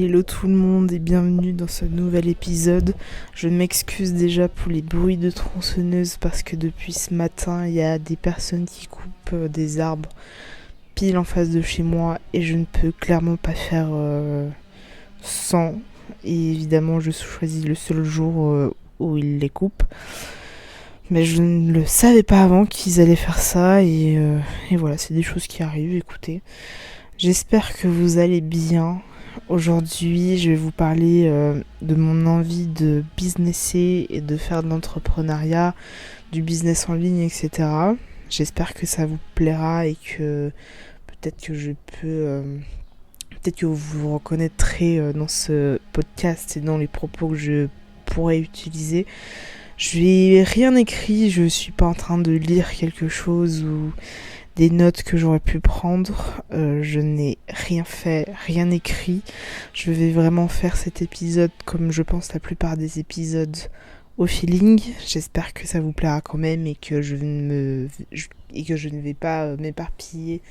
Hello tout le monde et bienvenue dans ce nouvel épisode. Je m'excuse déjà pour les bruits de tronçonneuse parce que depuis ce matin, il y a des personnes qui coupent des arbres pile en face de chez moi et je ne peux clairement pas faire sans. Et évidemment, je choisis le seul jour où ils les coupent. Mais je ne le savais pas avant qu'ils allaient faire ça et voilà, c'est des choses qui arrivent, écoutez. J'espère que vous allez bien. Aujourd'hui, je vais vous parler de mon envie de businesser et de faire de l'entrepreneuriat, du business en ligne, etc. J'espère que ça vous plaira et que peut-être que peut-être que vous vous reconnaîtrez dans ce podcast et dans les propos que je pourrais utiliser. Je n'ai rien écrit, je suis pas en train de lire quelque chose ou des notes que j'aurais pu prendre. Je n'ai rien fait, rien écrit. Je vais vraiment faire cet épisode comme je pense la plupart des épisodes au feeling. J'espère que ça vous plaira quand même et que je ne vais pas m'éparpiller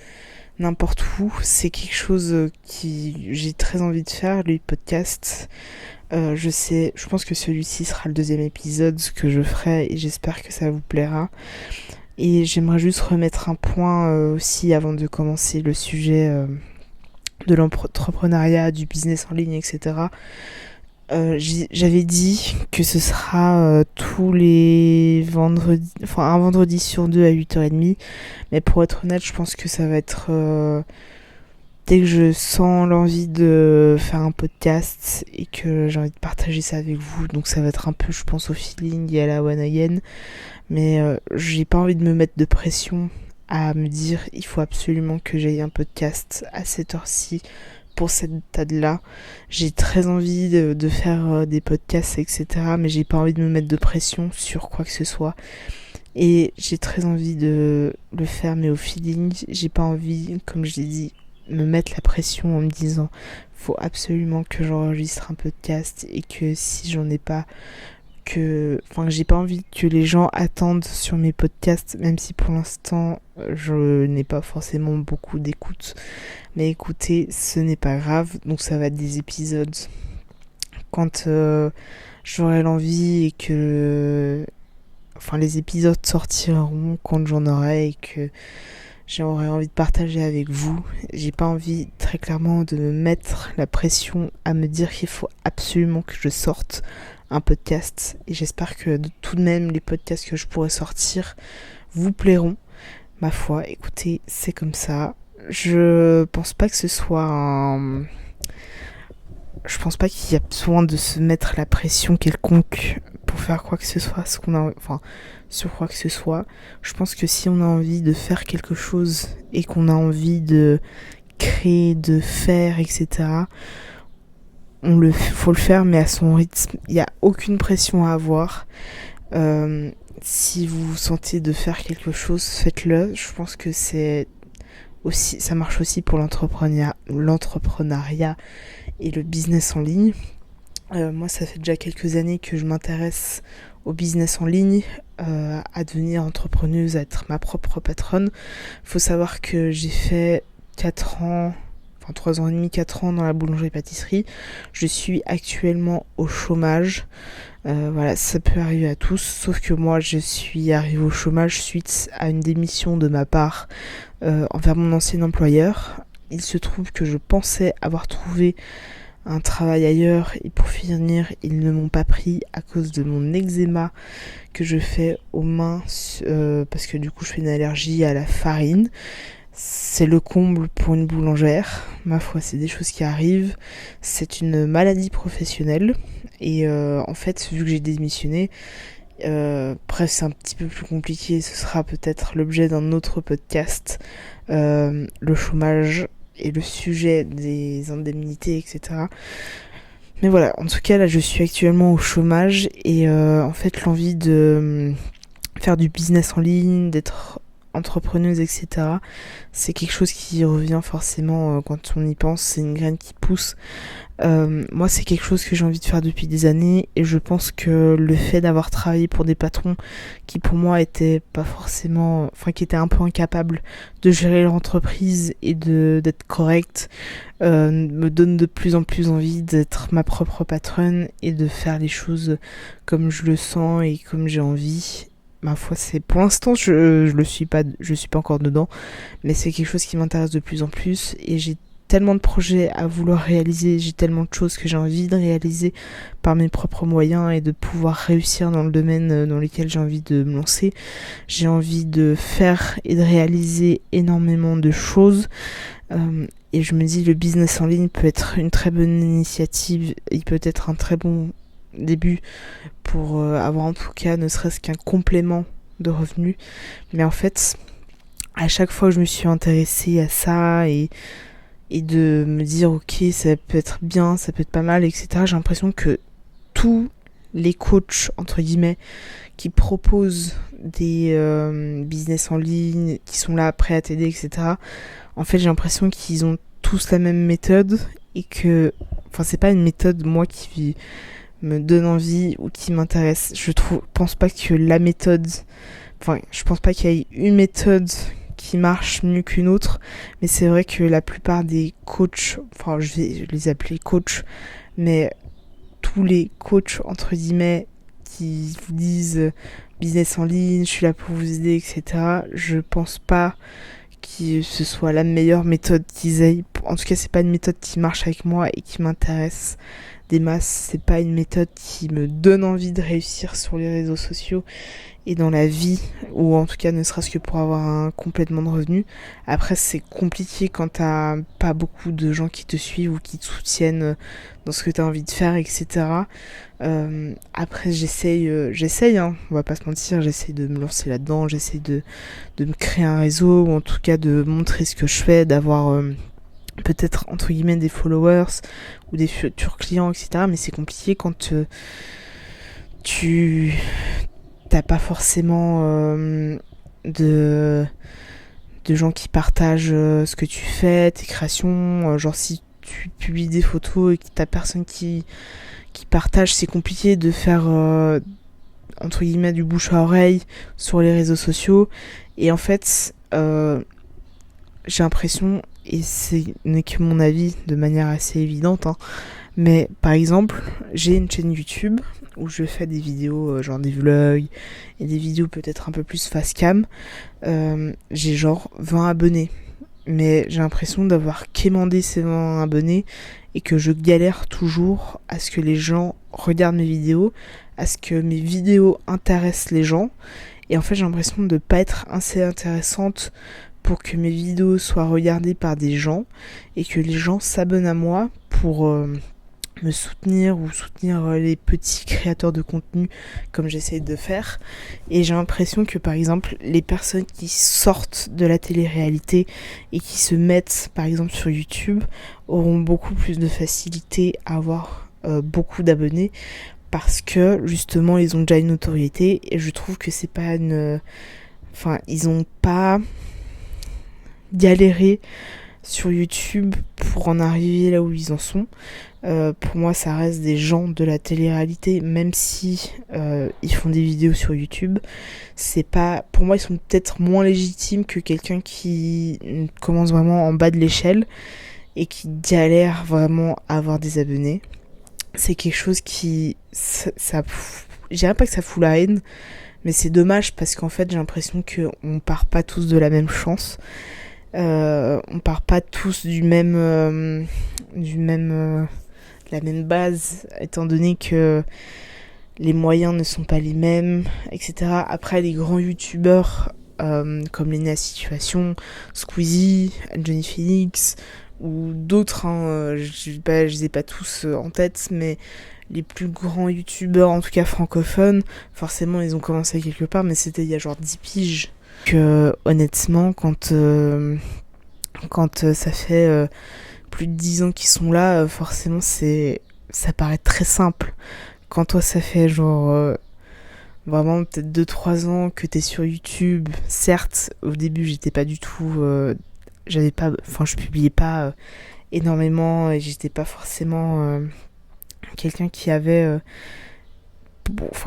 n'importe où. C'est quelque chose qui j'ai très envie de faire, les podcasts. Je pense que celui-ci sera le deuxième épisode que je ferai et j'espère que ça vous plaira. Et j'aimerais juste remettre un point aussi avant de commencer le sujet de l'entrepreneuriat, du business en ligne, etc. J'avais dit que ce sera tous les vendredis, enfin un vendredi sur deux à 8h30. Mais pour être honnête, je pense que ça va être dès que je sens l'envie de faire un podcast et que j'ai envie de partager ça avec vous. Donc ça va être un peu, je pense, au feeling et à la one again. Mais j'ai pas envie de me mettre de pression à me dire il faut absolument que j'aille un podcast à cette heure-ci pour cette date-là. J'ai très envie de faire des podcasts, etc. Mais j'ai pas envie de me mettre de pression sur quoi que ce soit. Et j'ai très envie de le faire, mais au feeling. J'ai pas envie, comme je l'ai dit, me mettre la pression en me disant faut absolument que j'enregistre un podcast et que si j'en ai pas, que j'ai pas envie que les gens attendent sur mes podcasts, même si pour l'instant je n'ai pas forcément beaucoup d'écoute. Mais écoutez, ce n'est pas grave, donc ça va être des épisodes quand j'aurai l'envie et que les épisodes sortiront quand j'en aurai et que j'aurais envie de partager avec vous. J'ai pas envie très clairement de me mettre la pression à me dire qu'il faut absolument que je sorte un podcast. Et j'espère que tout de même les podcasts que je pourrais sortir vous plairont. Ma foi, écoutez, c'est comme ça. Je pense pas que ce soit Je pense pas qu'il y a besoin de se mettre la pression quelconque pour faire quoi que ce soit, sur quoi que ce soit. Je pense que si on a envie de faire quelque chose et qu'on a envie de créer, de faire, etc., faut le faire, mais à son rythme. Il n'y a aucune pression à avoir. Si vous vous sentez de faire quelque chose, faites-le. Je pense que ça marche aussi pour l'entrepreneuriat et le business en ligne. Moi, ça fait déjà quelques années que je m'intéresse au business en ligne, à devenir entrepreneuse, à être ma propre patronne. Faut savoir que j'ai fait 3 ans et demi, 4 ans dans la boulangerie-pâtisserie. Je suis actuellement au chômage. Voilà, ça peut arriver à tous, sauf que moi, je suis arrivée au chômage suite à une démission de ma part envers mon ancien employeur. Il se trouve que je pensais avoir trouvé un travail ailleurs et pour finir, ils ne m'ont pas pris à cause de mon eczéma que je fais aux mains parce que du coup, je fais une allergie à la farine. C'est le comble pour une boulangère. Ma foi, c'est des choses qui arrivent. C'est une maladie professionnelle. Et en fait, vu que j'ai démissionné, bref, c'est un petit peu plus compliqué. Ce sera peut-être l'objet d'un autre podcast. Le chômage et le sujet des indemnités, etc. Mais voilà, en tout cas, là, je suis actuellement au chômage. Et en fait, l'envie de faire du business en ligne, d'être entrepreneuse, etc. C'est quelque chose qui revient forcément quand on y pense, c'est une graine qui pousse. Moi, c'est quelque chose que j'ai envie de faire depuis des années et je pense que le fait d'avoir travaillé pour des patrons qui pour moi étaient pas forcément, enfin qui étaient un peu incapables de gérer leur entreprise et d'être corrects, me donne de plus en plus envie d'être ma propre patronne et de faire les choses comme je le sens et comme j'ai envie. Ma foi, c'est pour l'instant je suis pas encore dedans, mais c'est quelque chose qui m'intéresse de plus en plus et j'ai tellement de projets à vouloir réaliser, j'ai tellement de choses que j'ai envie de réaliser par mes propres moyens et de pouvoir réussir dans le domaine dans lequel j'ai envie de me lancer. J'ai envie de faire et de réaliser énormément de choses. Et je me dis, le business en ligne peut être une très bonne initiative, il peut être un très bon début pour avoir en tout cas ne serait-ce qu'un complément de revenus. Mais en fait, à chaque fois que je me suis intéressée à ça et de me dire ok, ça peut être bien, ça peut être pas mal, etc. J'ai l'impression que tous les coachs entre guillemets qui proposent des business en ligne, qui sont là prêts à t'aider, etc. En fait, j'ai l'impression qu'ils ont tous la même méthode et que, enfin, c'est pas une méthode moi qui me donne envie ou qui m'intéresse. Pense pas que la méthode, enfin, je pense pas qu'il y ait une méthode qui marche mieux qu'une autre, mais c'est vrai que la plupart des coachs, enfin je vais les appeler coachs, mais tous les coachs entre guillemets qui vous disent business en ligne, je suis là pour vous aider, etc. Je pense pas que ce soit la meilleure méthode qu'ils aient. En tout cas, c'est pas une méthode qui marche avec moi et qui m'intéresse des masses. C'est pas une méthode qui me donne envie de réussir sur les réseaux sociaux et dans la vie, ou en tout cas ne serait-ce que pour avoir un complément de revenu. Après, c'est compliqué quand t'as pas beaucoup de gens qui te suivent ou qui te soutiennent dans ce que t'as envie de faire, etc. Après, j'essaye, hein, on va pas se mentir, j'essaye de me lancer là-dedans, j'essaye de me créer un réseau, ou en tout cas de montrer ce que je fais, d'avoir peut-être entre guillemets des followers ou des futurs clients, etc. Mais c'est compliqué quand tu t'as pas forcément de gens qui partagent ce que tu fais, tes créations. Genre si tu publies des photos et que t'as personne qui partage, c'est compliqué de faire entre guillemets du bouche à oreille sur les réseaux sociaux. Et en fait, j'ai l'impression, et ce n'est que mon avis de manière assez évidente, hein, mais par exemple, j'ai une chaîne YouTube où je fais des vidéos, genre des vlogs, et des vidéos peut-être un peu plus face cam. J'ai genre 20 abonnés. Mais j'ai l'impression d'avoir quémandé ces 20 abonnés et que je galère toujours à ce que les gens regardent mes vidéos, à ce que mes vidéos intéressent les gens. Et en fait, j'ai l'impression de ne pas être assez intéressante pour que mes vidéos soient regardées par des gens et que les gens s'abonnent à moi pour me soutenir ou soutenir les petits créateurs de contenu comme j'essaie de faire. Et j'ai l'impression que par exemple les personnes qui sortent de la télé-réalité et qui se mettent par exemple sur YouTube auront beaucoup plus de facilité à avoir beaucoup d'abonnés parce que justement ils ont déjà une notoriété et je trouve que c'est pas une... Enfin, ils ont pas galéré sur YouTube pour en arriver là où ils en sont. Pour moi, ça reste des gens de la télé-réalité, même si ils font des vidéos sur YouTube. C'est pas, pour moi, ils sont peut-être moins légitimes que quelqu'un qui commence vraiment en bas de l'échelle et qui galère vraiment à avoir des abonnés. C'est quelque chose qui, ça je dirais pas que ça fout la haine, mais c'est dommage parce qu'en fait, j'ai l'impression qu'on part pas tous de la même chance. On part pas tous de la même base, étant donné que les moyens ne sont pas les mêmes, etc. Après, les grands youtubeurs comme Lena Situation, Squeezie, Johnny Phoenix ou d'autres, hein, je les ai pas tous en tête, mais les plus grands youtubeurs, en tout cas francophones, forcément ils ont commencé quelque part, mais c'était il y a genre 10 piges. Que honnêtement, quand ça fait plus de 10 ans qu'ils sont là, forcément ça paraît très simple. Quand toi ça fait genre vraiment peut-être 2-3 ans que t'es sur YouTube. Certes, au début, j'étais pas du tout... je publiais pas énormément et j'étais pas forcément quelqu'un qui avait...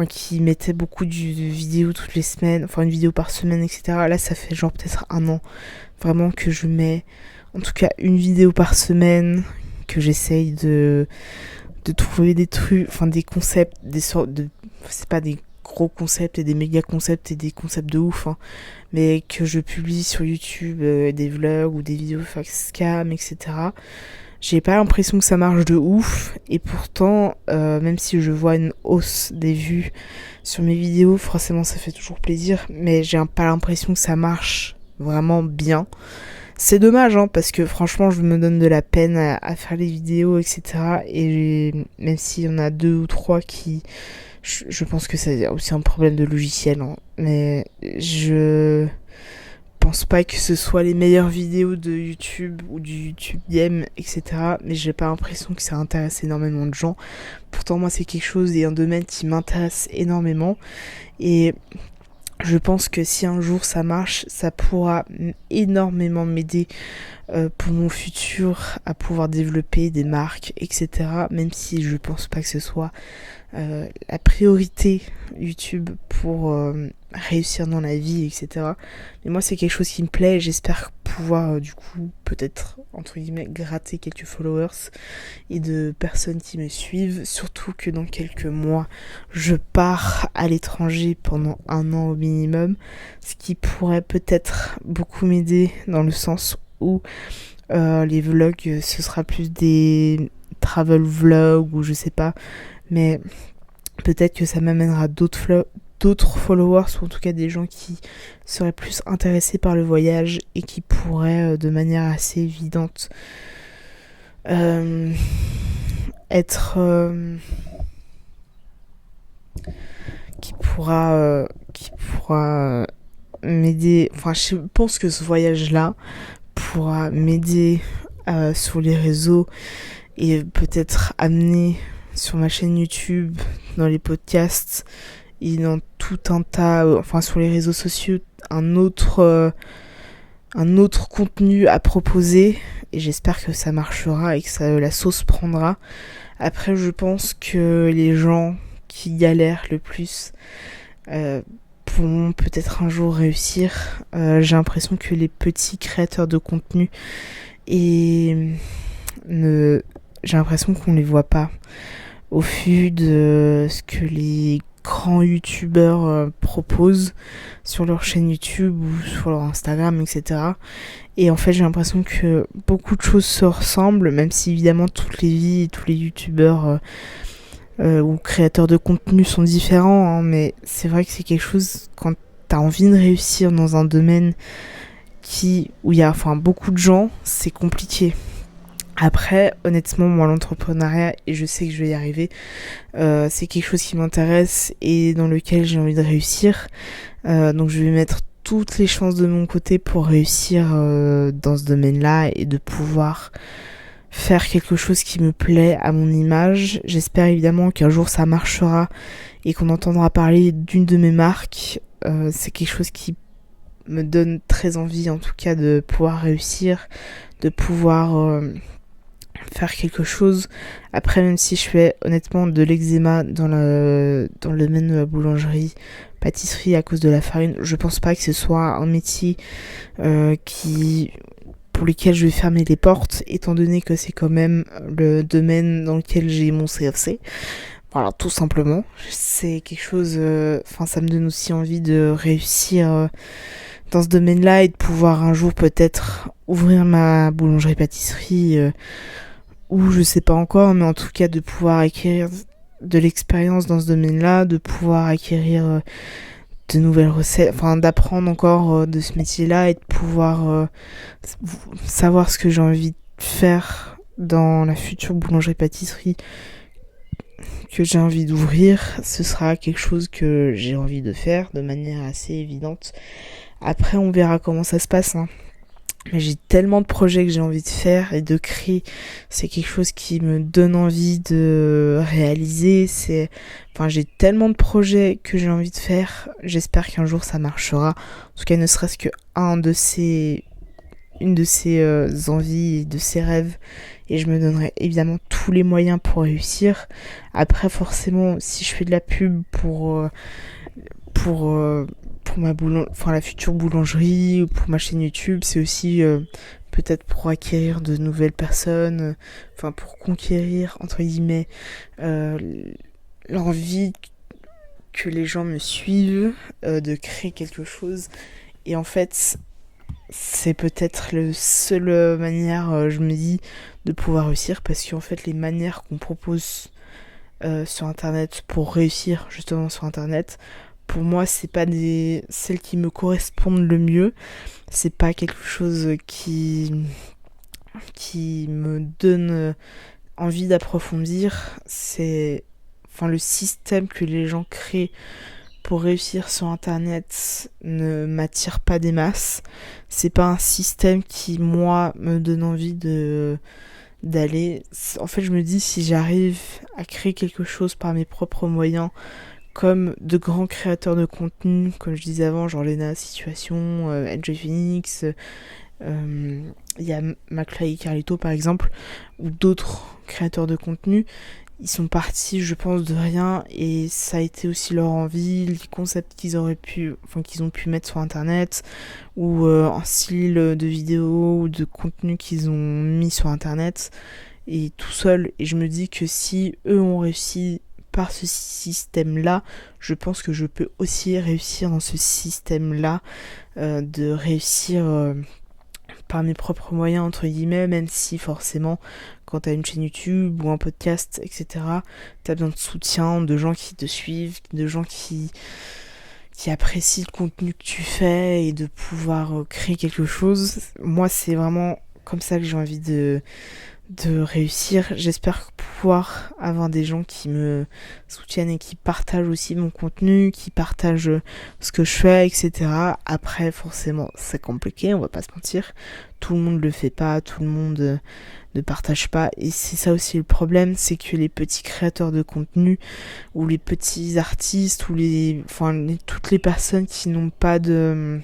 qui mettait beaucoup de vidéos toutes les semaines, enfin une vidéo par semaine, etc. Là, ça fait genre peut-être 1 an, vraiment que je mets en tout cas une vidéo par semaine, que j'essaye de trouver des trucs, enfin des concepts, des sortes de... C'est pas des gros concepts et des méga concepts et des concepts de ouf, hein, mais que je publie sur YouTube des vlogs ou des vidéos facecam, etc. J'ai pas l'impression que ça marche de ouf, et pourtant, même si je vois une hausse des vues sur mes vidéos, forcément ça fait toujours plaisir, mais j'ai pas l'impression que ça marche vraiment bien. C'est dommage, hein, parce que franchement, je me donne de la peine à faire les vidéos, etc. Et même s'il y en a 2 ou 3 qui... Je pense que c'est aussi un problème de logiciel, hein, mais je pense pas que ce soit les meilleures vidéos de YouTube ou du YouTube Game, etc. Mais j'ai pas l'impression que ça intéresse énormément de gens. Pourtant, moi, c'est quelque chose et un domaine qui m'intéresse énormément. Et je pense que si un jour ça marche, ça pourra énormément m'aider pour mon futur à pouvoir développer des marques, etc. Même si je pense pas que ce soit la priorité YouTube pour réussir dans la vie, etc. Mais moi, c'est quelque chose qui me plaît et j'espère pouvoir du coup peut-être entre guillemets gratter quelques followers et de personnes qui me suivent, surtout que dans quelques mois je pars à l'étranger pendant 1 an au minimum, ce qui pourrait peut-être beaucoup m'aider dans le sens où les vlogs ce sera plus des travel vlogs ou je sais pas, mais peut-être que ça m'amènera d'autres followers, ou en tout cas des gens qui seraient plus intéressés par le voyage et qui pourraient de manière assez évidente qui pourra m'aider. Enfin, je pense que ce voyage-là pourra m'aider sur les réseaux et peut-être amener sur ma chaîne YouTube, dans les podcasts et dans tout un tas, sur les réseaux sociaux, un autre contenu à proposer, et j'espère que ça marchera et que la sauce prendra. Après, je pense que les gens qui galèrent le plus pourront peut-être un jour réussir. J'ai l'impression que les petits créateurs de contenu j'ai l'impression qu'on les voit pas au vu de ce que les grands youtubeurs proposent sur leur chaîne YouTube ou sur leur Instagram, etc. Et en fait, j'ai l'impression que beaucoup de choses se ressemblent, même si évidemment toutes les vies, tous les youtubeurs ou créateurs de contenu sont différents, hein, mais c'est vrai que c'est quelque chose, quand t'as envie de réussir dans un domaine où il y a beaucoup de gens, c'est compliqué. Après, honnêtement, moi, l'entrepreneuriat, et je sais que je vais y arriver, c'est quelque chose qui m'intéresse et dans lequel j'ai envie de réussir. Donc je vais mettre toutes les chances de mon côté pour réussir dans ce domaine-là et de pouvoir faire quelque chose qui me plaît à mon image. J'espère évidemment qu'un jour ça marchera et qu'on entendra parler d'une de mes marques. C'est quelque chose qui me donne très envie, en tout cas, de pouvoir réussir, de pouvoir faire quelque chose. Après, même si je fais honnêtement de l'eczéma dans le domaine de la boulangerie, pâtisserie à cause de la farine, je pense pas que ce soit un métier pour lequel je vais fermer les portes, étant donné que c'est quand même le domaine dans lequel j'ai mon CFC. Voilà, tout simplement. C'est quelque chose... ça me donne aussi envie de réussir dans ce domaine-là et de pouvoir un jour peut-être ouvrir ma boulangerie-pâtisserie ou je sais pas encore, mais en tout cas de pouvoir acquérir de l'expérience dans ce domaine-là, de pouvoir acquérir de nouvelles recettes, d'apprendre encore de ce métier-là et de pouvoir savoir ce que j'ai envie de faire dans la future boulangerie-pâtisserie que j'ai envie d'ouvrir. Ce sera quelque chose que j'ai envie de faire de manière assez évidente. Après, on verra comment ça se passe, hein. Mais j'ai tellement de projets que j'ai envie de faire et de créer. C'est quelque chose qui me donne envie de réaliser. J'ai tellement de projets que j'ai envie de faire. J'espère qu'un jour ça marchera. En tout cas, ne serait-ce que une de ces envies, de ces rêves. Et je me donnerai évidemment tous les moyens pour réussir. Après, forcément, si je fais de la pub pour la future boulangerie ou pour ma chaîne YouTube, c'est aussi peut-être pour acquérir de nouvelles personnes, pour conquérir entre guillemets l'envie que les gens me suivent, de créer quelque chose. Et en fait, c'est peut-être la seule manière, je me dis, de pouvoir réussir, parce qu'en fait les manières qu'on propose sur internet pour réussir justement sur internet, pour moi c'est pas celles qui me correspondent le mieux. C'est pas quelque chose qui me donne envie d'approfondir. C'est le système que les gens créent pour réussir sur internet ne m'attire pas des masses. C'est pas un système qui moi me donne envie d'aller. En fait, je me dis, si j'arrive à créer quelque chose par mes propres moyens, comme de grands créateurs de contenu, comme je disais avant, genre Lena Situation, NJ Phoenix, il y a McFly et Carlito par exemple, ou d'autres créateurs de contenu. Ils sont partis, je pense, de rien, et ça a été aussi leur envie, les concepts qu'ils ont pu mettre sur internet, ou un style de vidéo ou de contenu qu'ils ont mis sur internet, et tout seul. Et je me dis que si eux ont réussi par ce système-là, je pense que je peux aussi réussir dans ce système-là, de réussir par mes propres moyens, entre guillemets, même si forcément, quand t'as une chaîne YouTube ou un podcast, etc., t'as besoin de soutien, de gens qui te suivent, de gens qui apprécient le contenu que tu fais, et de pouvoir créer quelque chose. Moi, c'est vraiment comme ça que j'ai envie de réussir. J'espère pouvoir avoir des gens qui me soutiennent et qui partagent aussi mon contenu, qui partagent ce que je fais, etc. Après, forcément, c'est compliqué, on va pas se mentir. Tout le monde le fait pas, tout le monde ne partage pas. Et c'est ça aussi le problème, c'est que les petits créateurs de contenu, ou les petits artistes, ou toutes les personnes qui n'ont pas de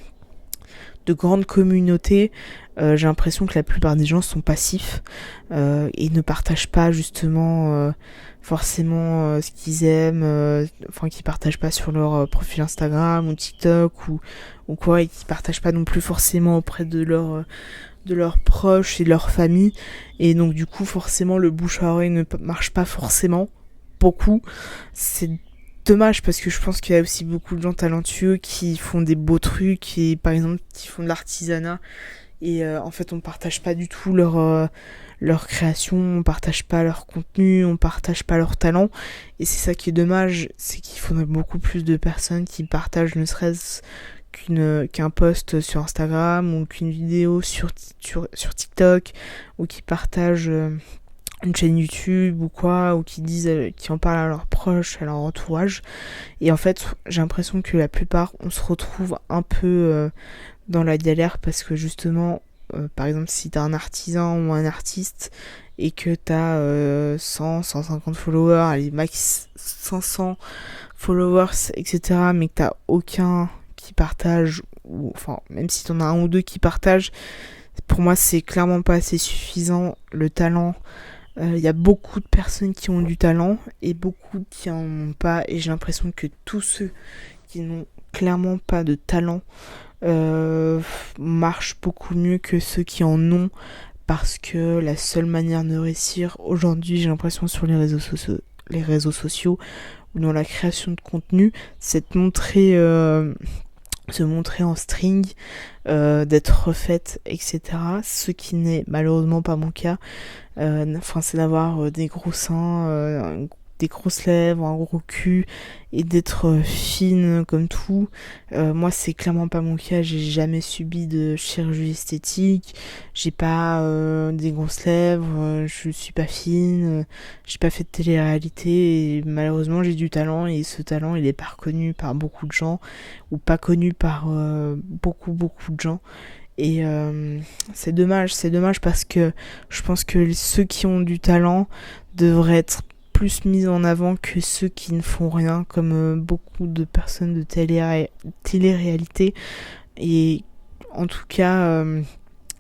grande communauté, j'ai l'impression que la plupart des gens sont passifs et ne partagent pas justement forcément ce qu'ils aiment, qui partagent pas sur leur profil Instagram ou TikTok ou quoi, et qui partagent pas non plus forcément auprès de leurs proches et de leur famille. Et donc du coup forcément le bouche à oreille ne marche pas forcément beaucoup. C'est dommage, parce que je pense qu'il y a aussi beaucoup de gens talentueux qui font des beaux trucs, et par exemple qui font de l'artisanat, et en fait on partage pas du tout leur création, on partage pas leur contenu, on partage pas leur talent. Et c'est ça qui est dommage, c'est qu'il faudrait beaucoup plus de personnes qui partagent, ne serait-ce qu'un post sur Instagram, ou qu'une vidéo sur TikTok, ou qui partagent une chaîne YouTube ou quoi, ou qui en parlent à leurs proches, à leur entourage. Et en fait, j'ai l'impression que la plupart, on se retrouve un peu dans la galère, parce que justement, par exemple, si t'as un artisan ou un artiste et que t'as 150 followers, allez, max 500 followers, etc., mais que t'as aucun qui partage, ou même si t'en as un ou deux qui partagent, pour moi c'est clairement pas assez suffisant. Le talent, il y a beaucoup de personnes qui ont du talent et beaucoup qui en ont pas, et j'ai l'impression que tous ceux qui n'ont clairement pas de talent marchent beaucoup mieux que ceux qui en ont, parce que la seule manière de réussir aujourd'hui, j'ai l'impression, sur les réseaux sociaux ou dans la création de contenu, c'est de se montrer en string, d'être refaite, etc. Ce qui n'est malheureusement pas mon cas. C'est d'avoir des gros seins, des grosses lèvres, un gros cul, et d'être fine comme tout. Moi, c'est clairement pas mon cas. J'ai jamais subi de chirurgie esthétique. J'ai pas des grosses lèvres. Je suis pas fine. J'ai pas fait de télé-réalité. Et malheureusement, j'ai du talent. Et ce talent, il est pas reconnu par beaucoup de gens, ou pas connu par beaucoup de gens. Et c'est dommage parce que je pense que ceux qui ont du talent devraient être plus mis en avant que ceux qui ne font rien, comme beaucoup de personnes de télé-réalité. Et en tout cas,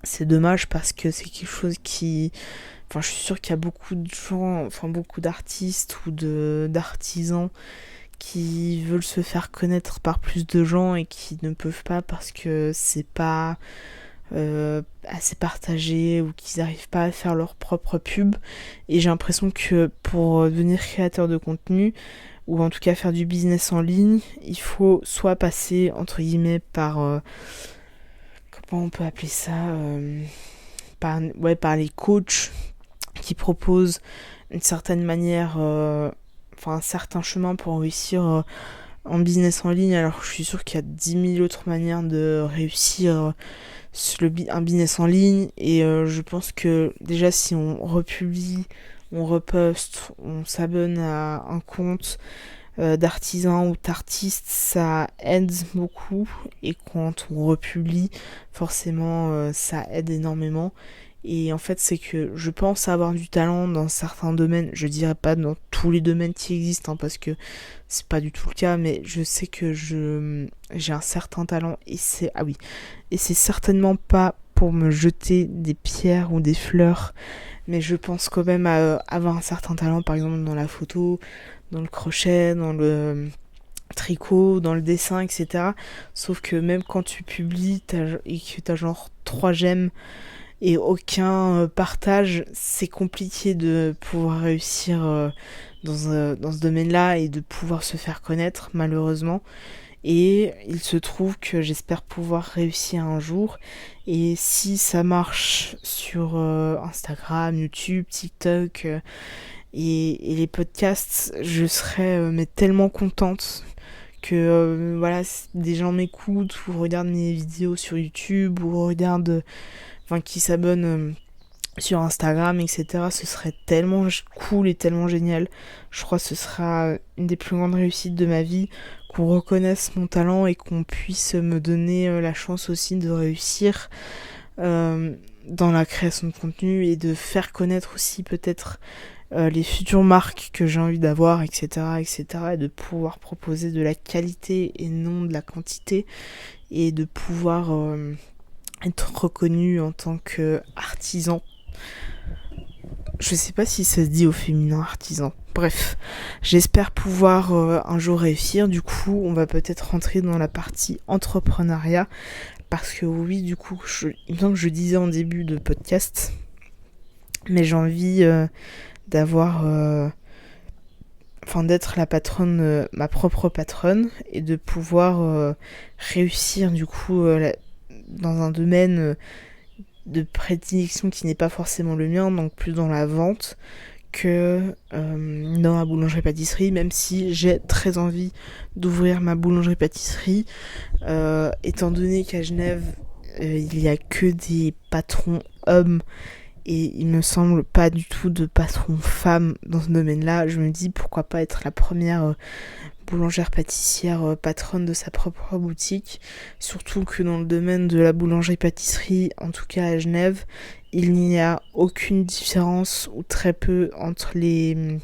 c'est dommage parce que c'est quelque chose qui... Enfin, je suis sûre qu'il y a beaucoup de gens, enfin beaucoup d'artistes ou d'artisans qui veulent se faire connaître par plus de gens et qui ne peuvent pas parce que c'est pas assez partagé ou qu'ils n'arrivent pas à faire leur propre pub. Et j'ai l'impression que pour devenir créateur de contenu, ou en tout cas faire du business en ligne, il faut soit passer entre guillemets par comment on peut appeler ça, par les coachs qui proposent une certaine manière, un certain chemin pour réussir en business en ligne. Alors je suis sûre qu'il y a 10 000 autres manières de réussir un business en ligne, et je pense que déjà si on republie, on reposte, on s'abonne à un compte d'artisans ou d'artistes, ça aide beaucoup, et quand on republie, forcément ça aide énormément. Et en fait, c'est que je pense avoir du talent dans certains domaines. Je dirais pas dans tous les domaines qui existent, parce que c'est pas du tout le cas, mais je sais que j'ai un certain talent, et c'est certainement pas pour me jeter des pierres ou des fleurs, mais je pense quand même à avoir un certain talent, par exemple dans la photo, dans le crochet, dans le tricot, dans le dessin, etc. Sauf que même quand tu publies et que t'as genre 3 j'aime et aucun partage, c'est compliqué de pouvoir réussir dans ce domaine-là et de pouvoir se faire connaître, malheureusement. Et il se trouve que j'espère pouvoir réussir un jour. Et si ça marche sur Instagram, YouTube, TikTok et les podcasts, je serais mais tellement contente que voilà, des gens m'écoutent ou regardent mes vidéos sur YouTube ou regardent, qui s'abonnent sur Instagram, etc. Ce serait tellement cool et tellement génial. Je crois que ce sera une des plus grandes réussites de ma vie, qu'on reconnaisse mon talent et qu'on puisse me donner la chance aussi de réussir dans la création de contenu et de faire connaître aussi peut-être les futures marques que j'ai envie d'avoir, etc., et de pouvoir proposer de la qualité et non de la quantité, et de pouvoir être reconnu en tant qu'artisan. Je sais pas si ça se dit au féminin artisan. Bref, j'espère pouvoir un jour réussir. Du coup, on va peut-être rentrer dans la partie entrepreneuriat. Parce que oui, du coup, il me semble que je disais en début de podcast, mais j'ai envie d'avoir... d'être la patronne, ma propre patronne, et de pouvoir réussir du coup dans un domaine de prédilection qui n'est pas forcément le mien, donc plus dans la vente que dans la boulangerie-pâtisserie, même si j'ai très envie d'ouvrir ma boulangerie-pâtisserie, étant donné qu'à Genève, il n'y a que des patrons hommes, et il me semble pas du tout de patrons femmes dans ce domaine-là. Je me dis pourquoi pas être la première boulangère pâtissière patronne de sa propre boutique, surtout que dans le domaine de la boulangerie-pâtisserie, en tout cas à Genève, il n'y a aucune différence ou très peu entre les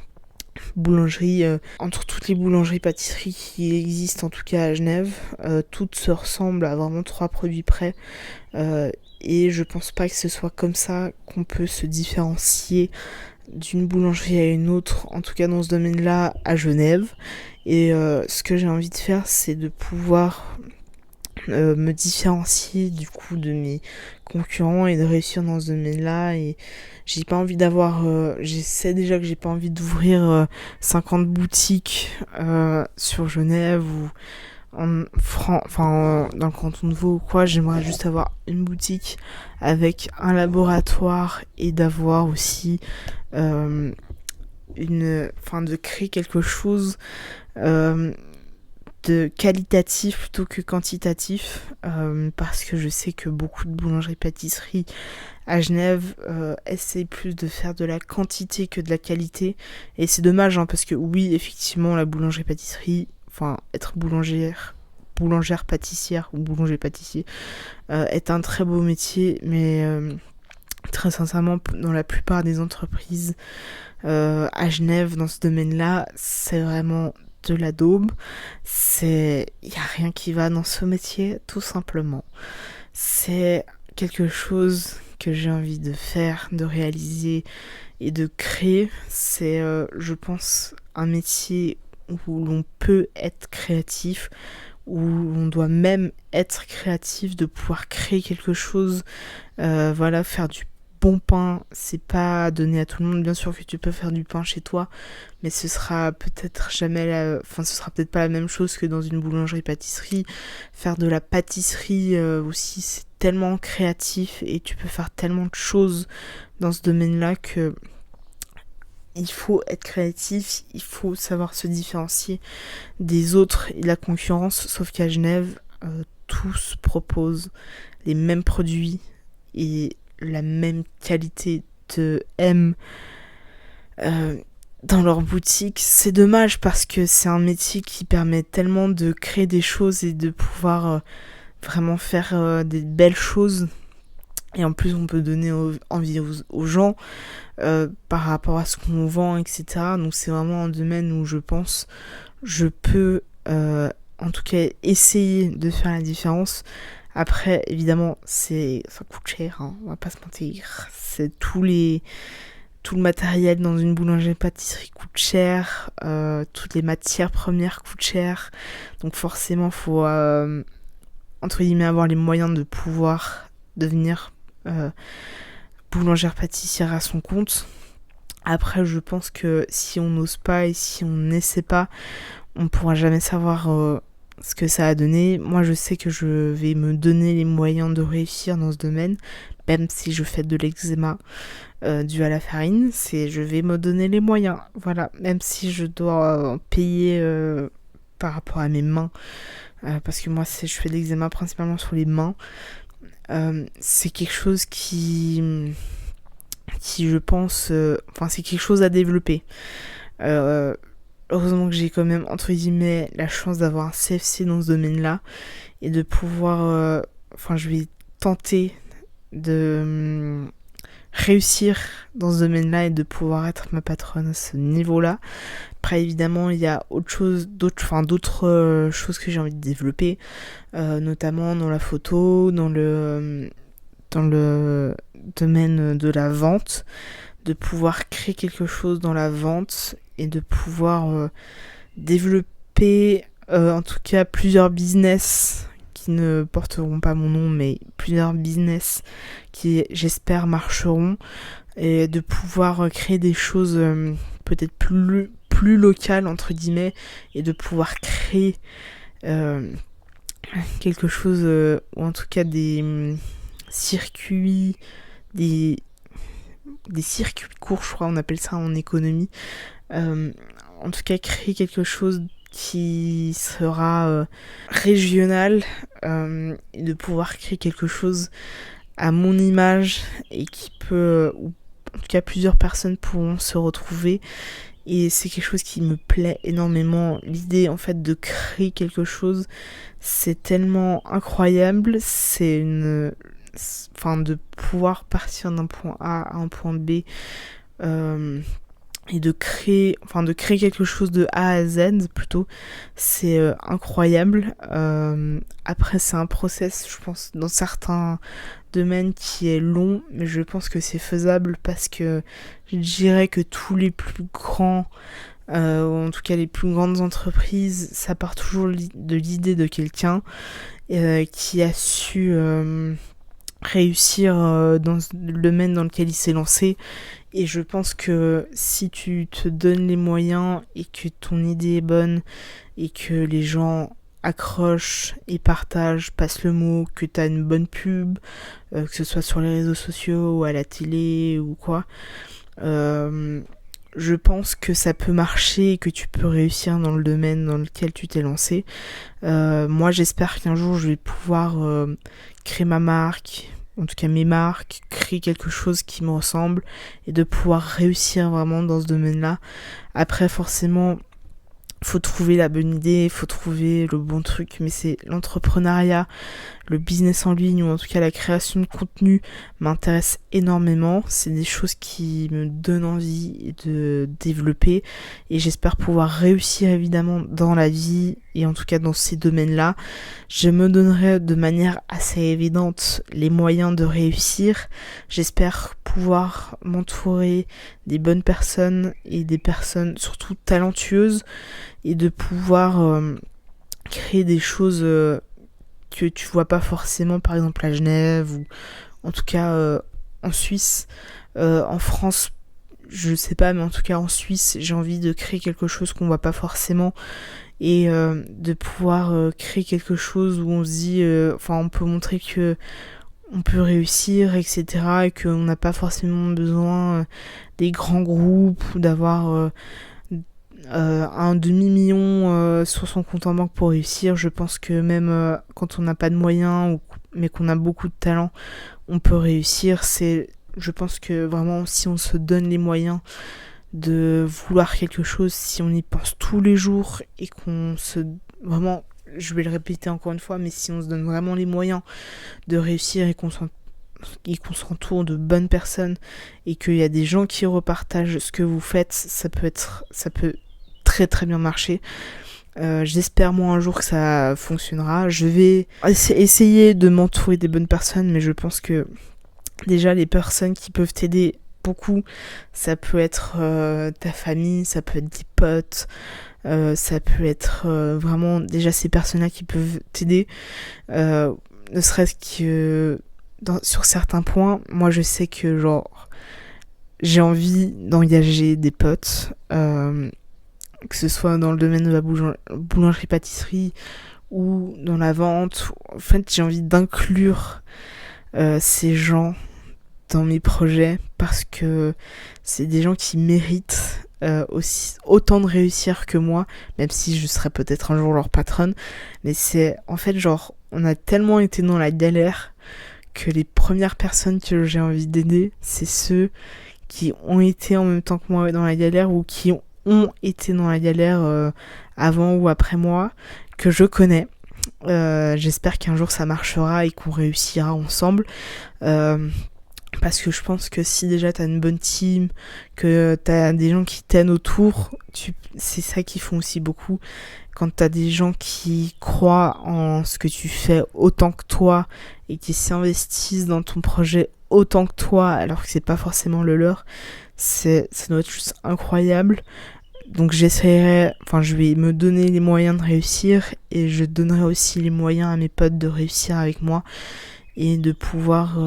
boulangeries, entre toutes les boulangeries-pâtisseries qui existent en tout cas à Genève. Toutes se ressemblent à vraiment 3 produits près, et je pense pas que ce soit comme ça qu'on peut se différencier d'une boulangerie à une autre, en tout cas dans ce domaine-là à Genève. Et ce que j'ai envie de faire, c'est de pouvoir me différencier du coup de mes concurrents et de réussir dans ce domaine-là. Et j'ai pas envie d'avoir... je sais déjà que j'ai pas envie d'ouvrir 50 boutiques sur Genève ou dans le canton de Vaud ou quoi. J'aimerais juste avoir une boutique avec un laboratoire et d'avoir aussi de créer quelque chose de qualitatif plutôt que quantitatif, parce que je sais que beaucoup de boulangeries-pâtisseries à Genève essayent plus de faire de la quantité que de la qualité, et c'est dommage parce que oui, effectivement, la boulangerie-pâtisserie, être boulangère boulangère pâtissière ou boulanger pâtissier est un très beau métier, mais très sincèrement, dans la plupart des entreprises à Genève, dans ce domaine-là, c'est vraiment de la daube. Il n'y a rien qui va dans ce métier, tout simplement. C'est quelque chose que j'ai envie de faire, de réaliser et de créer. C'est, je pense, un métier où l'on peut être créatif, où on doit même être créatif, de pouvoir créer quelque chose, faire du bon pain, c'est pas donné à tout le monde. Bien sûr que tu peux faire du pain chez toi, mais ce sera peut-être ce sera peut-être pas la même chose que dans une boulangerie-pâtisserie. Faire de la pâtisserie aussi, c'est tellement créatif et tu peux faire tellement de choses dans ce domaine-là que il faut être créatif, il faut savoir se différencier des autres et de la concurrence, sauf qu'à Genève, tous proposent les mêmes produits et la même qualité de M dans leur boutique. C'est dommage parce que c'est un métier qui permet tellement de créer des choses et de pouvoir vraiment faire des belles choses. Et en plus, on peut donner envie aux gens par rapport à ce qu'on vend, etc. Donc c'est vraiment un domaine où je pense je peux en tout cas essayer de faire la différence. Après, évidemment, ça coûte cher, hein, on va pas se mentir. C'est tout le matériel dans une boulangerie-pâtisserie coûte cher, toutes les matières premières coûtent cher. Donc forcément, il faut, entre guillemets, avoir les moyens de pouvoir devenir boulangère-pâtissière à son compte. Après, je pense que si on n'ose pas et si on n'essaie pas, on pourra jamais savoir ce que ça a donné. Moi, je sais que je vais me donner les moyens de réussir dans ce domaine, même si je fais de l'eczéma dû à la farine. Je vais me donner les moyens, voilà. Même si je dois payer par rapport à mes mains, parce que moi, je fais de l'eczéma principalement sur les mains. C'est quelque chose qui je pense... c'est quelque chose à développer. Heureusement que j'ai quand même, entre guillemets, la chance d'avoir un CFC dans ce domaine-là et de pouvoir... je vais tenter de réussir dans ce domaine-là et de pouvoir être ma patronne à ce niveau-là. Après, évidemment, il y a d'autres choses que j'ai envie de développer, notamment dans la photo, dans le domaine de la vente, de pouvoir créer quelque chose dans la vente et de pouvoir développer en tout cas plusieurs business qui ne porteront pas mon nom, mais plusieurs business qui j'espère marcheront, et de pouvoir créer des choses peut-être plus locales entre guillemets, et de pouvoir créer quelque chose ou en tout cas des circuits, des circuits courts, je crois on appelle ça en économie, en tout cas créer quelque chose qui sera régional, et de pouvoir créer quelque chose à mon image et qui peut, ou en tout cas plusieurs personnes pourront se retrouver, et c'est quelque chose qui me plaît énormément. L'idée en fait de créer quelque chose, c'est tellement incroyable, de pouvoir partir d'un point A à un point B, et de créer quelque chose de A à Z plutôt, c'est incroyable. Après c'est un process, je pense, dans certains domaines qui est long, mais je pense que c'est faisable parce que je dirais que tous les plus grands, ou en tout cas les plus grandes entreprises, ça part toujours de l'idée de quelqu'un qui a su réussir dans le domaine dans lequel il s'est lancé. Et je pense que si tu te donnes les moyens et que ton idée est bonne et que les gens accrochent et partagent, passent le mot, que tu as une bonne pub, que ce soit sur les réseaux sociaux ou à la télé ou quoi, je pense que ça peut marcher et que tu peux réussir dans le domaine dans lequel tu t'es lancé. Moi, j'espère qu'un jour, je vais pouvoir créer ma marque, en tout cas mes marques, créer quelque chose qui me ressemble et de pouvoir réussir vraiment dans ce domaine-là. Après, forcément, faut trouver la bonne idée, faut trouver le bon truc, mais c'est l'entrepreneuriat, le business en ligne ou en tout cas la création de contenu m'intéresse énormément. C'est des choses qui me donnent envie de développer et j'espère pouvoir réussir évidemment dans la vie et en tout cas dans ces domaines-là. Je me donnerai de manière assez évidente les moyens de réussir. J'espère pouvoir m'entourer des bonnes personnes et des personnes surtout talentueuses et de pouvoir créer des choses que tu vois pas forcément, par exemple à Genève ou en tout cas en Suisse. En France, je sais pas, mais en tout cas en Suisse, j'ai envie de créer quelque chose qu'on voit pas forcément et de pouvoir créer quelque chose où on se dit, on peut montrer que on peut réussir, etc. et qu'on n'a pas forcément besoin des grands groupes ou d'avoir un demi-million sur son compte en banque pour réussir. Je pense que même quand on n'a pas de moyens mais qu'on a beaucoup de talent, on peut réussir. Je pense que vraiment si on se donne les moyens de vouloir quelque chose, si on y pense tous les jours et qu'on se... Vraiment, je vais le répéter encore une fois, mais si on se donne vraiment les moyens de réussir et qu'on s'entoure de bonnes personnes et qu'il y a des gens qui repartagent ce que vous faites, ça peut très très bien marcher. J'espère moi un jour que ça fonctionnera. Je vais essayer de m'entourer des bonnes personnes, mais je pense que déjà les personnes qui peuvent t'aider beaucoup, ça peut être ta famille, ça peut être des potes, ça peut être vraiment déjà ces personnes-là qui peuvent t'aider, ne serait-ce que sur certains points. Moi je sais que genre j'ai envie d'engager des potes, que ce soit dans le domaine de la boulangerie-pâtisserie ou dans la vente. En fait, j'ai envie d'inclure ces gens dans mes projets parce que c'est des gens qui méritent autant de réussir que moi, même si je serai peut-être un jour leur patronne. Mais c'est en fait genre, on a tellement été dans la galère que les premières personnes que j'ai envie d'aider, c'est ceux qui ont été en même temps que moi dans la galère ou qui ont été dans la galère avant ou après moi, que je connais. J'espère qu'un jour ça marchera et qu'on réussira ensemble. Parce que je pense que si déjà t'as une bonne team, que t'as des gens qui t'aiment autour, c'est ça qui font aussi beaucoup. Quand t'as des gens qui croient en ce que tu fais autant que toi et qui s'investissent dans ton projet autant que toi alors que c'est pas forcément le leur, ça doit être juste incroyable. Donc je vais me donner les moyens de réussir et je donnerai aussi les moyens à mes potes de réussir avec moi et de pouvoir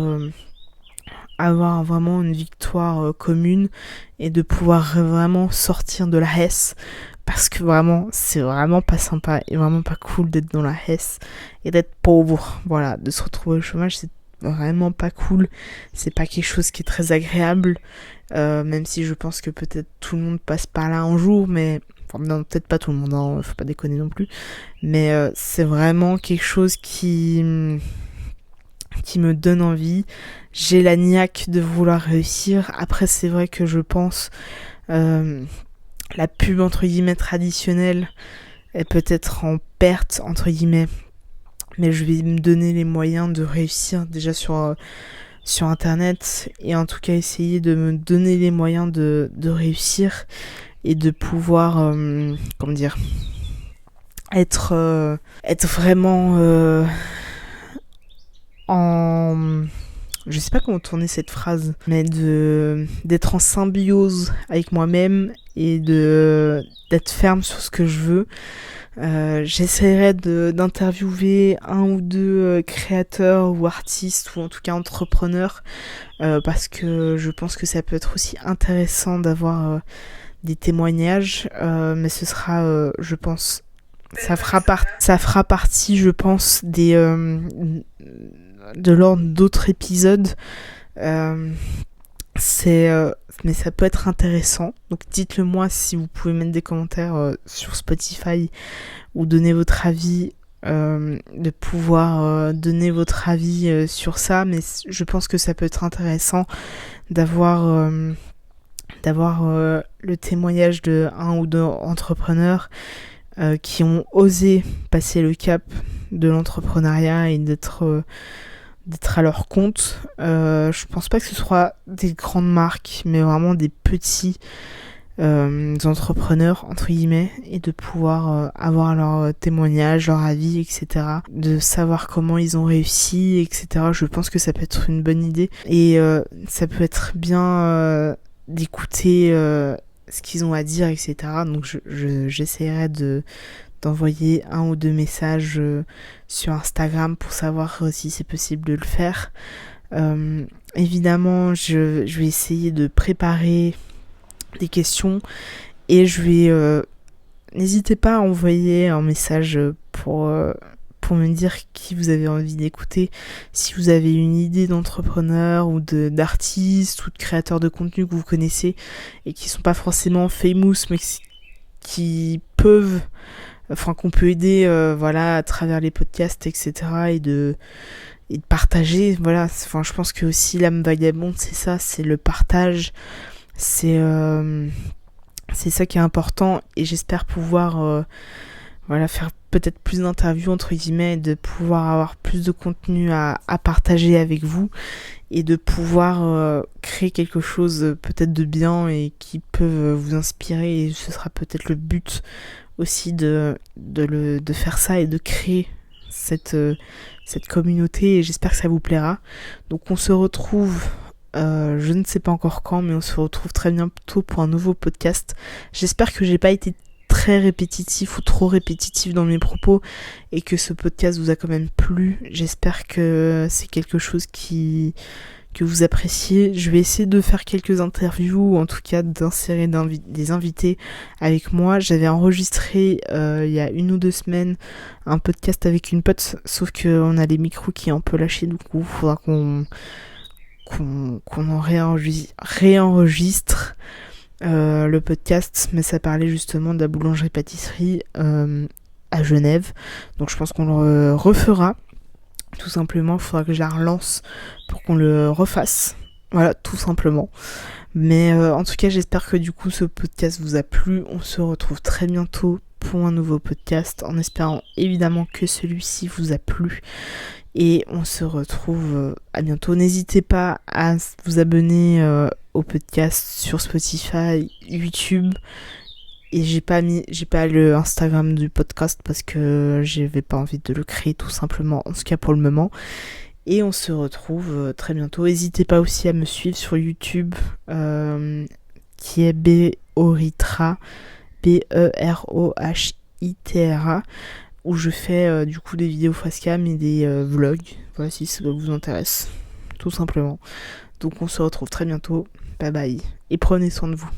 avoir vraiment une victoire commune et de pouvoir vraiment sortir de la Hesse, parce que vraiment c'est vraiment pas sympa et vraiment pas cool d'être dans la Hesse et d'être pauvre. Voilà, de se retrouver au chômage, c'est vraiment pas cool, c'est pas quelque chose qui est très agréable, même si je pense que peut-être tout le monde passe par là un jour, mais enfin non, peut-être pas tout le monde, hein, faut pas déconner non plus, mais c'est vraiment quelque chose qui me donne envie. J'ai la niaque de vouloir réussir. Après c'est vrai que je pense la pub entre guillemets traditionnelle est peut-être en perte entre guillemets, mais je vais me donner les moyens de réussir déjà sur internet et en tout cas essayer de me donner les moyens de réussir et de pouvoir être vraiment je sais pas comment tourner cette phrase, mais d'être en symbiose avec moi-même et d'être ferme sur ce que je veux. J'essaierai d'interviewer un ou deux créateurs ou artistes ou en tout cas entrepreneurs parce que je pense que ça peut être aussi intéressant d'avoir des témoignages, mais ce sera je pense ça fera partie je pense de l'ordre d'autres épisodes, mais ça peut être intéressant, donc dites-le moi si vous pouvez mettre des commentaires sur Spotify ou donner votre avis, de pouvoir donner votre avis sur ça, mais je pense que ça peut être intéressant d'avoir d'avoir le témoignage de un ou deux entrepreneurs qui ont osé passer le cap de l'entrepreneuriat et d'être à leur compte. Je pense pas que ce soit des grandes marques, mais vraiment des petits entrepreneurs entre guillemets, et de pouvoir avoir leur témoignage, leur avis, etc., de savoir comment ils ont réussi, etc. Je pense que ça peut être une bonne idée, et ça peut être bien d'écouter ce qu'ils ont à dire, etc. Donc j'essaierai d'envoyer un ou deux messages sur Instagram pour savoir si c'est possible de le faire. Évidemment, je vais essayer de préparer des questions, et je vais n'hésitez pas à envoyer un message pour me dire qui vous avez envie d'écouter, si vous avez une idée d'entrepreneur ou d'artiste ou de créateur de contenu que vous connaissez et qui sont pas forcément famous, mais qui qu'on peut aider à travers les podcasts, etc., et de partager. Voilà, je pense que aussi l'âme vagabonde, c'est ça, c'est le partage. C'est ça qui est important, et j'espère pouvoir faire peut-être plus d'interviews entre guillemets, et de pouvoir avoir plus de contenu à partager avec vous, et de pouvoir créer quelque chose peut-être de bien et qui peut vous inspirer, et ce sera peut-être le but aussi de faire ça et de créer cette communauté, et j'espère que ça vous plaira. Donc on se retrouve je ne sais pas encore quand, mais on se retrouve très bientôt pour un nouveau podcast. J'espère que j'ai pas été très répétitif ou trop répétitif dans mes propos, et que ce podcast vous a quand même plu. J'espère que c'est quelque chose que vous appréciez. Je vais essayer de faire quelques interviews, ou en tout cas d'insérer des invités avec moi. J'avais enregistré il y a 1 ou 2 semaines un podcast avec une pote, sauf qu'on a les micros qui ont un peu lâché, du coup il faudra qu'on en réenregistre le podcast, mais ça parlait justement de la boulangerie-pâtisserie à Genève. Donc je pense qu'on le refera, tout simplement. Il faudra que je la relance pour qu'on le refasse. Voilà, tout simplement. Mais en tout cas, j'espère que du coup ce podcast vous a plu. On se retrouve très bientôt pour un nouveau podcast, en espérant évidemment que celui-ci vous a plu. Et on se retrouve à bientôt. N'hésitez pas à vous abonner au podcast sur Spotify, YouTube. Et j'ai pas le Instagram du podcast parce que j'avais pas envie de le créer, tout simplement, en tout cas pour le moment. Et on se retrouve très bientôt. N'hésitez pas aussi à me suivre sur YouTube, qui est Berohitra, Berohitra, où je fais du coup des vidéos facecam et des vlogs. Voilà, si ça vous intéresse, tout simplement. Donc on se retrouve très bientôt. Bye bye. Et prenez soin de vous.